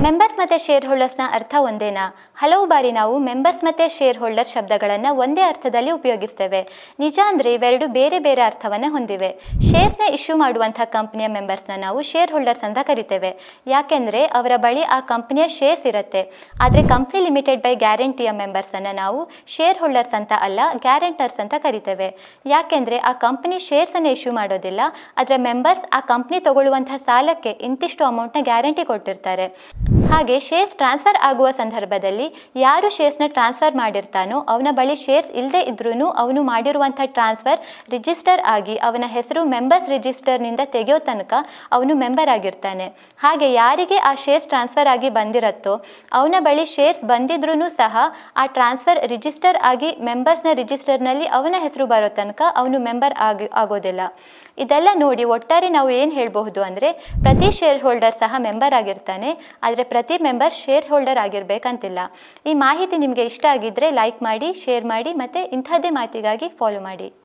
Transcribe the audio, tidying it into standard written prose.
Members ಮತ್ತು share ಹೋಲ್ಡರ್ಸ್ನ ಅರ್ಥ ಒಂದೇನಾ? ಹಲವು ಬಾರಿ ನಾವು ಮೆಂಬರ್ಸ್ ಮತ್ತು ಶೇರ್ ಹೋಲ್ಡರ್ ಶಬ್ದಗಳನ್ನು ಒಂದೇ ಅರ್ಥದಲ್ಲಿ ಉಪಯೋಗಿಸ್ತೇವೆ. ನಿಜ ಅಂದರೆ ಇವೆರಡು ಬೇರೆ ಬೇರೆ ಅರ್ಥವನ್ನು ಹೊಂದಿವೆ. ಶೇರ್ಸ್ನ ಇಶ್ಯೂ ಮಾಡುವಂಥ ಕಂಪ್ನಿಯ ಮೆಂಬರ್ಸ್ನ ನಾವು ಶೇರ್ ಹೋಲ್ಡರ್ಸ್ ಅಂತ ಕರಿತೇವೆ. ಯಾಕೆಂದರೆ ಅವರ ಬಳಿ ಆ ಕಂಪ್ನಿಯ ಶೇರ್ಸ್ ಇರುತ್ತೆ. ಆದರೆ ಕಂಪ್ನಿ ಲಿಮಿಟೆಡ್ ಬೈ ಗ್ಯಾರಂಟಿಯ ಮೆಂಬರ್ಸನ್ನು ನಾವು ಶೇರ್ ಹೋಲ್ಡರ್ಸ್ ಅಂತ ಅಲ್ಲ, ಗ್ಯಾರಂಟರ್ಸ್ ಅಂತ ಕರಿತೇವೆ. ಯಾಕೆಂದರೆ ಆ ಕಂಪ್ನಿ ಶೇರ್ಸನ್ನು ಇಶ್ಯೂ ಮಾಡೋದಿಲ್ಲ, ಅದರ ಮೆಂಬರ್ಸ್ ಆ ಕಂಪ್ನಿ ತಗೊಳ್ಳುವಂಥ ಸಾಲಕ್ಕೆ ಇಂತಿಷ್ಟು ಅಮೌಂಟ್ನ ಗ್ಯಾರಂಟಿ ಕೊಟ್ಟಿರ್ತಾರೆ. ಹಾಗೆ ಶೇರ್ಸ್ ಟ್ರಾನ್ಸ್ಫರ್ ಆಗುವ ಸಂದರ್ಭದಲ್ಲಿ ಯಾರು ಶೇರ್ಸ್ನ ಟ್ರಾನ್ಸ್ಫರ್ ಮಾಡಿರ್ತಾನೋ ಅವನ ಬಳಿ ಶೇರ್ಸ್ ಇಲ್ಲದೆ ಇದ್ರೂ ಅವನು ಮಾಡಿರುವಂಥ ಟ್ರಾನ್ಸ್ಫರ್ ರಿಜಿಸ್ಟರ್ ಆಗಿ ಅವನ ಹೆಸರು ಮೆಂಬರ್ಸ್ ರಿಜಿಸ್ಟರ್ನಿಂದ ತೆಗೆಯೋ ತನಕ ಅವನು ಮೆಂಬರ್ ಆಗಿರ್ತಾನೆ. ಹಾಗೆ ಯಾರಿಗೆ ಆ ಶೇರ್ಸ್ ಟ್ರಾನ್ಸ್ಫರ್ ಆಗಿ ಬಂದಿರುತ್ತೋ ಅವನ ಬಳಿ ಶೇರ್ಸ್ ಬಂದಿದ್ರೂ ಸಹ ಆ ಟ್ರಾನ್ಸ್ಫರ್ ರಿಜಿಸ್ಟರ್ ಆಗಿ ಮೆಂಬರ್ಸ್ನ ರಿಜಿಸ್ಟರ್ನಲ್ಲಿ ಅವನ ಹೆಸರು ಬರೋ ತನಕ ಅವನು ಮೆಂಬರ್ ಆಗೋದಿಲ್ಲ. ಇದೆಲ್ಲ ನೋಡಿ ಒಟ್ಟಾರೆ ನಾವು ಏನು ಹೇಳಬಹುದು ಅಂದರೆ ಪ್ರತಿ ಶೇರ್ ಹೋಲ್ಡರ್ ಸಹ ಮೆಂಬರ್ ಆಗಿರ್ತಾನೆ, ಆದರೆ ಪ್ರತಿ ಮೆಂಬರ್ ಶೇರ್ ಹೋಲ್ಡರ್ ಆಗಿರಬೇಕಂತಿಲ್ಲ. ಈ ಮಾಹಿತಿ ನಿಮಗೆ ಇಷ್ಟ ಆಗಿದ್ದರೆ ಲೈಕ್ ಮಾಡಿ, ಶೇರ್ ಮಾಡಿ ಮತ್ತು ಇಂಥದ್ದೇ ಮಾಹಿತಿಗಾಗಿ ಫಾಲೋ ಮಾಡಿ.